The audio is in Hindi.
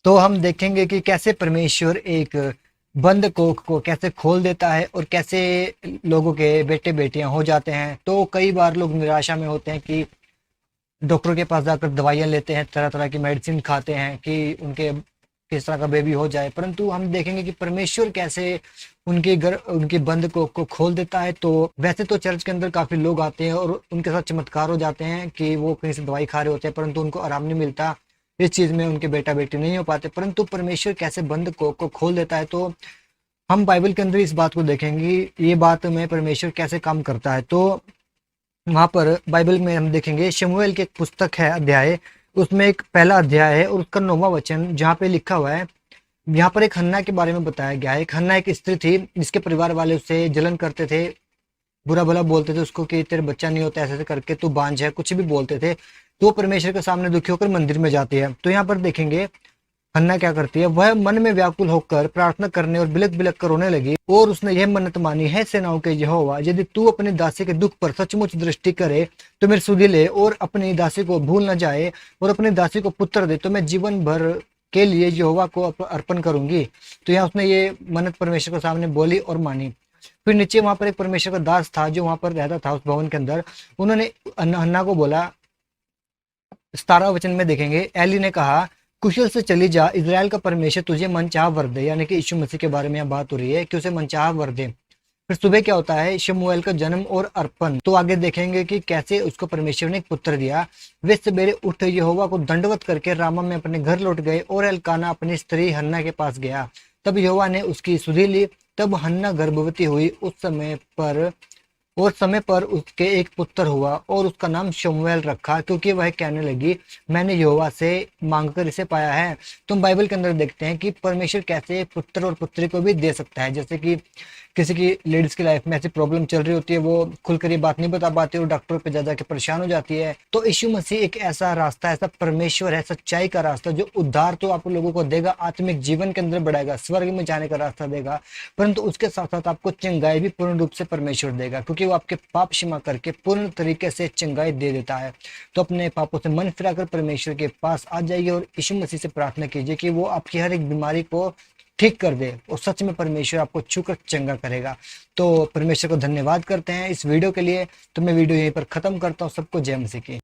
तो हम देखेंगे कि कैसे परमेश्वर एक बंद कोख को कैसे खोल देता है और कैसे लोगों के बेटे बेटियां हो जाते हैं। तो कई बार लोग निराशा में होते हैं कि डॉक्टर के पास जाकर दवाइयां लेते हैं, तरह तरह की मेडिसिन खाते हैं कि उनके किस तरह का बेबी हो जाए, परंतु हम देखेंगे कि परमेश्वर कैसे उनके बंद को खोल देता है। तो वैसे तो चर्च के अंदर काफी लोग आते हैं और उनके साथ चमत्कार हो जाते हैं कि वो कहीं से दवाई खा रहे होते हैं परंतु उनको आराम नहीं मिलता, इस चीज में उनके बेटा बेटी नहीं हो पाते, परंतु परमेश्वर कैसे बंद को खोल देता है। तो हम बाइबल के अंदर इस बात को देखेंगे, ये बात में परमेश्वर कैसे काम करता है। तो वहां पर बाइबल में हम देखेंगे शमूएल की एक पुस्तक है अध्याय, उसमें एक पहला अध्याय है और उसका 9वां वचन जहाँ पे लिखा हुआ है। यहाँ पर एक हन्ना के बारे में बताया गया है। एक हन्ना एक स्त्री थी जिसके परिवार वाले उससे जलन करते थे, बुरा भला बोलते थे उसको कि तेरे बच्चा नहीं होता, ऐसे ऐसे करके तू बांझ है, कुछ भी बोलते थे। तो वो परमेश्वर के सामने दुखी होकर मंदिर में जाती है। तो यहाँ पर देखेंगे हन्ना क्या करती है, वह मन में व्याकुल होकर प्रार्थना करने और बिलक बिलक कर रोने लगी और उसने यह मन्नत मानी, है सेनाओं के यहोवा, यदि तू अपनी दासी के दुख पर सचमुच दृष्टि करे तो मेरी सुधि ले और अपनी दासी को भूल न जाए और अपनी दासी को पुत्र दे, तो मैं जीवन भर के लिए यहोवा को अर्पण करूंगी। तो यहाँ उसने ये मन्नत परमेश्वर के सामने बोली और मानी। फिर नीचे वहां पर एक परमेश्वर का दास था जो वहां पर रहता था उस भवन के अंदर। उन्होंने हन्ना को बोला, 17 वचन में देखेंगे, एली ने कहा कुशल से चली जा, इजराइल का परमेश्वर तुझे मनचाहा वर दे। यानी कि यीशु मसीह के बारे में यहाँ बात हो रही है कि उसे मनचाहा वर दे। फिर सुबह क्या होता है, शमूएल का जन्म और अर्पण। तो आगे देखेंगे कि कैसे उसको परमेश्वर ने एक पुत्र दिया। वे सवेरे उठ यहोवा को दंडवत करके रामा में अपने घर लौट गए और एल्काना अपनी स्त्री हन्ना के पास गया। तब यहोवा ने उसकी सुधि ली। तब हन्ना गर्भवती हुई समय पर उसके एक पुत्र हुआ और उसका नाम शमूएल रखा, क्योंकि वह कहने लगी मैंने यहोवा से मांगकर इसे पाया है। तो हम बाइबल के अंदर देखते हैं कि परमेश्वर कैसे पुत्र और पुत्री को भी दे सकता है। जैसे कि किसी की लेडीज की लाइफ में ऐसी प्रॉब्लम चल रही होती है, वो खुलकर ये बात नहीं बता पाती और डॉक्टर पे जा जाके परेशान हो जाती है। तो यीशु मसीह एक ऐसा रास्ता, ऐसा परमेश्वर है, सच्चाई का रास्ता, जो उद्धार तो आप लोगों को देगा, आत्मिक जीवन के अंदर बढ़ाएगा, स्वर्ग में जाने का रास्ता देगा, परंतु उसके साथ साथ आपको चंगाई भी पूर्ण रूप से परमेश्वर देगा, क्योंकि वो आपके पाप क्षमा करके पूर्ण तरीके से चंगाई दे देता है। तो अपने पापों से मन फिराकर परमेश्वर के पास आ जाइए और यीशु मसीह से प्रार्थना कीजिए कि वो आपकी हर एक बीमारी को ठीक कर दे और सच में परमेश्वर आपको छूकर चंगा करेगा। तो परमेश्वर को धन्यवाद करते हैं इस वीडियो के लिए। तो मैं वीडियो यहीं पर खत्म करता हूँ। सबको जय मसीह की।